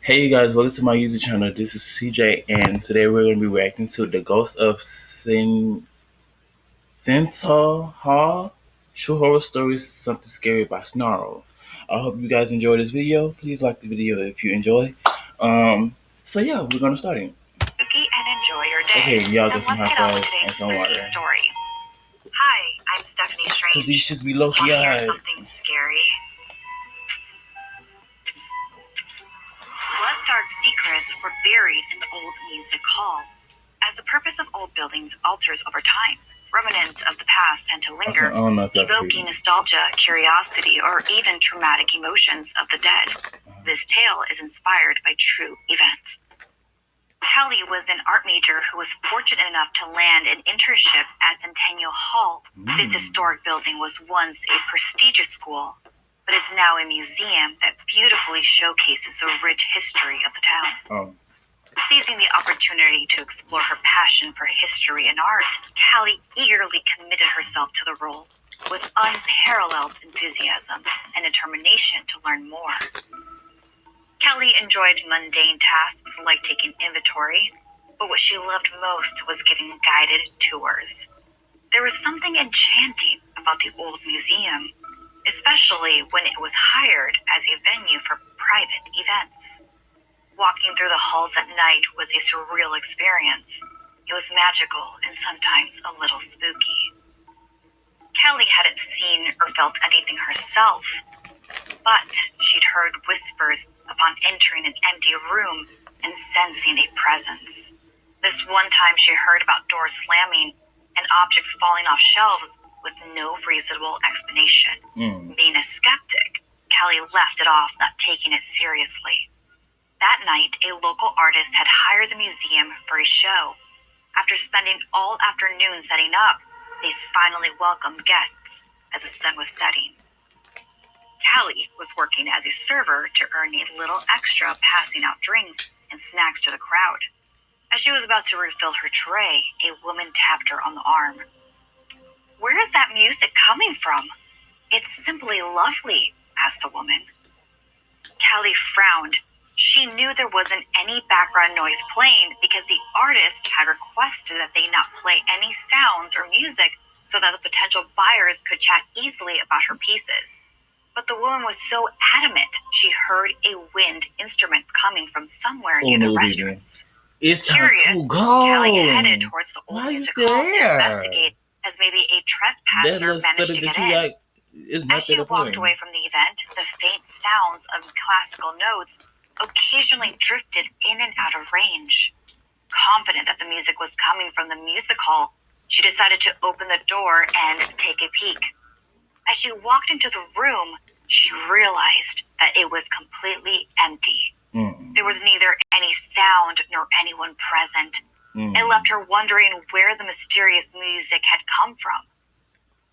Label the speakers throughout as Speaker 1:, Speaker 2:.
Speaker 1: Hey you guys, welcome to my YouTube channel. This is CJ, and today we're going to be reacting to The Ghost of Centennial Hall, True Horror Stories, Something Scary by Snarled. I hope you guys enjoy this video. Please like the video if you enjoy. So yeah, we're going to start it.
Speaker 2: Spooky and enjoy your day.
Speaker 1: Okay, y'all get some
Speaker 2: Let's
Speaker 1: hot
Speaker 2: get on with
Speaker 1: fries
Speaker 2: today's
Speaker 1: and some
Speaker 2: spooky
Speaker 1: water.
Speaker 2: story. Hi, I'm Stephanie Strange.
Speaker 1: Because these should be low-key
Speaker 2: Want to hear
Speaker 1: eyed.
Speaker 2: something scary? What dark secrets were buried in the old music hall? As the purpose of old buildings alters over time, remnants of the past tend to linger, evoking nostalgia, curiosity, or even traumatic emotions of the dead. This tale is inspired by true events. Kelly was an art major who was fortunate enough to land an internship at Centennial Hall. This historic building was once a prestigious school, but is now a museum that beautifully showcases the rich history of the town. Seizing the opportunity to explore her passion for history and art, Callie eagerly committed herself to the role with unparalleled enthusiasm and determination to learn more. Kelly enjoyed mundane tasks like taking inventory, but what she loved most was giving guided tours. There was something enchanting about the old museum, especially when it was hired as a venue for private events. Walking through the halls at night was a surreal experience. It was magical and sometimes a little spooky. Kelly hadn't seen or felt anything herself, but she'd heard whispers upon entering an empty room and sensing a presence. This one time she heard about doors slamming and objects falling off shelves with no reasonable explanation. Being a skeptic, Kelly left it off, not taking it seriously. That night, a local artist had hired the museum for a show. After spending all afternoon setting up, they finally welcomed guests as the sun was setting. Callie was working as a server to earn a little extra, passing out drinks and snacks to the crowd. As she was about to refill her tray, a woman tapped her on the arm. "Where is that music coming from? It's simply lovely," asked the woman. Callie frowned. She knew there wasn't any background noise playing because the artist had requested that they not play any sounds or music so that the potential buyers could chat easily about her pieces. But the woman was so adamant she heard a wind instrument coming from somewhere near the restaurants.
Speaker 1: It's
Speaker 2: Curious,
Speaker 1: time to go.
Speaker 2: Kelly headed towards the old music hall to investigate, as maybe a trespasser managed to get in. As she walked away from the event, the faint sounds of classical notes occasionally drifted in and out of range. Confident that the music was coming from the music hall, she decided to open the door and take a peek. As she walked into the room, she realized that it was completely empty. There was neither any sound nor anyone present. It left her wondering where the mysterious music had come from.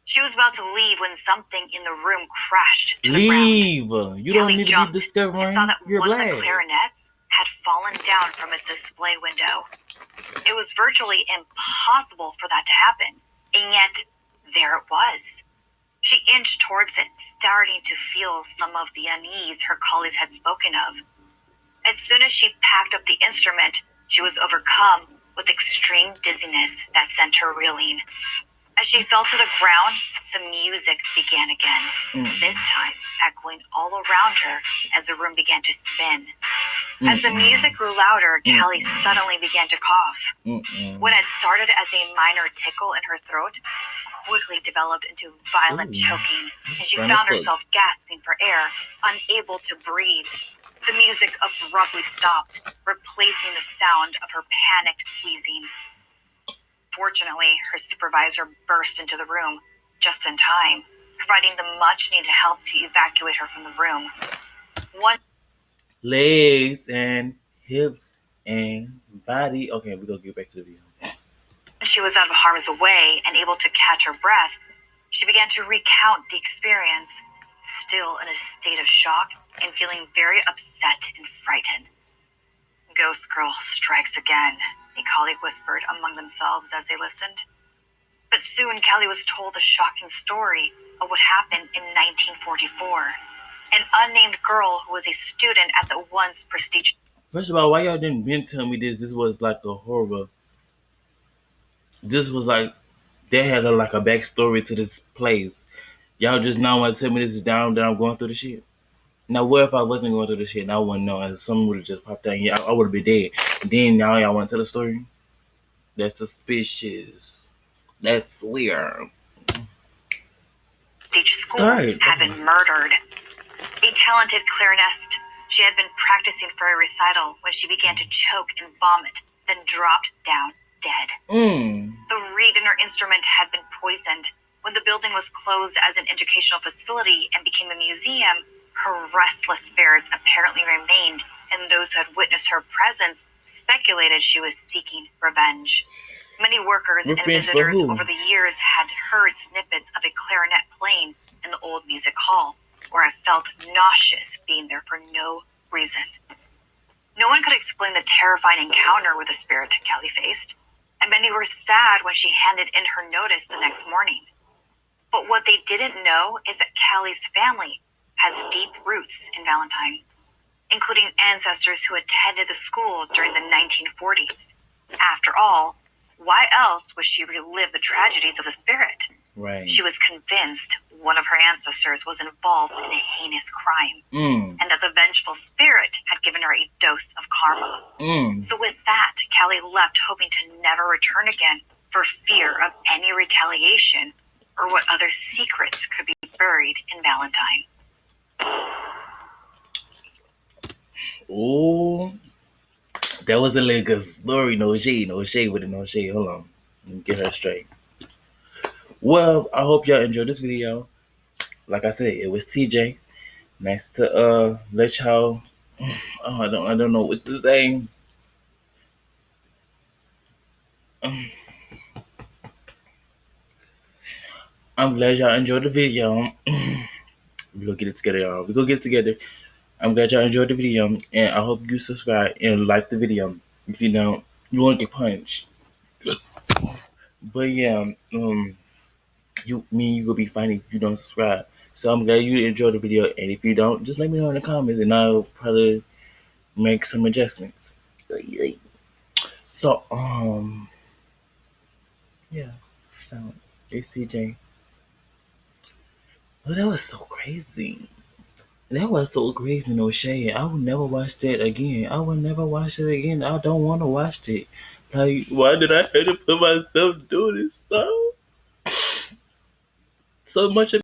Speaker 2: She was about to leave when something in the room crashed to the ground.
Speaker 1: You don't need to be discovering.
Speaker 2: And saw that one of the clarinets had fallen down from its display window. It was virtually impossible for that to happen, and yet there it was. She inched towards it, starting to feel some of the unease her colleagues had spoken of. As soon as she packed up the instrument, she was overcome with extreme dizziness that sent her reeling. As she fell to the ground, the music began again, this time echoing all around her as the room began to spin. As the music grew louder, Callie suddenly began to cough. What had started as a minor tickle in her throat quickly developed into violent choking, and she found herself gasping for air, unable to breathe. The music abruptly stopped, replacing the sound of her panicked wheezing. Fortunately, her supervisor burst into the room just in time, providing the much-needed help to evacuate her from the room.
Speaker 1: Legs and hips and body. Okay, we're gonna get back to the video.
Speaker 2: When she was out of harm's way and able to catch her breath, she began to recount the experience, still in a state of shock and feeling very upset and frightened. "Ghost Girl strikes again," a colleague whispered among themselves as they listened. But soon Kelly was told a shocking story of what happened in 1944. An unnamed girl who was a student at the once prestigious
Speaker 1: First of all, why y'all didn't been tell me this? This was like a horror. This was like they had like a backstory to this place. Y'all just now want to tell me this is down that I'm going through the shit. Now, what if I wasn't going through the shit and I wouldn't know and someone would have just popped out and I would have been dead. And then now y'all want to tell the story? That's suspicious. That's weird.
Speaker 2: School had been murdered. A talented clarinist, she had been practicing for a recital when she began to choke and vomit, then dropped down dead. The reed in her instrument had been poisoned. When the building was closed as an educational facility and became a museum, her restless spirit apparently remained, and those who had witnessed her presence speculated she was seeking revenge. Many workers and visitors over the years had heard snippets of a clarinet playing in the old music hall, where I felt nauseous being there for no reason. No one could explain the terrifying encounter with the spirit Callie faced, and many were sad when she handed in her notice the next morning. But what they didn't know is that Callie's family has deep roots in Valentine, including ancestors who attended the school during the 1940s. After all, why else would she relive the tragedies of the spirit?
Speaker 1: Right.
Speaker 2: She was convinced one of her ancestors was involved in a heinous crime, and that the vengeful spirit had given her a dose of karma. So with that, Callie left hoping to never return again for fear of any retaliation or what other secrets could be buried in Valentine.
Speaker 1: Oh, that was a little good story. No shade with it, no shade. Hold on. Let me get her straight. Well, I hope y'all enjoyed this video. Like I said, it was TJ. Nice to let y'all I don't know what to say. I'm glad y'all enjoyed the video. We're gonna get it together, y'all. We're gonna get it together. I'm glad y'all enjoyed the video, and I hope you subscribe and like the video. If you don't, you won't get punched. But yeah, you gonna be fine if you don't subscribe. So I'm glad you enjoyed the video, and if you don't, just let me know in the comments, and I'll probably make some adjustments. So yeah. So it's CJ. Oh, that was so crazy. That was so crazy, no shade. I would never watch that again. I would never watch it again. I don't want to watch it. Like, why did I have to put myself through this stuff? So much of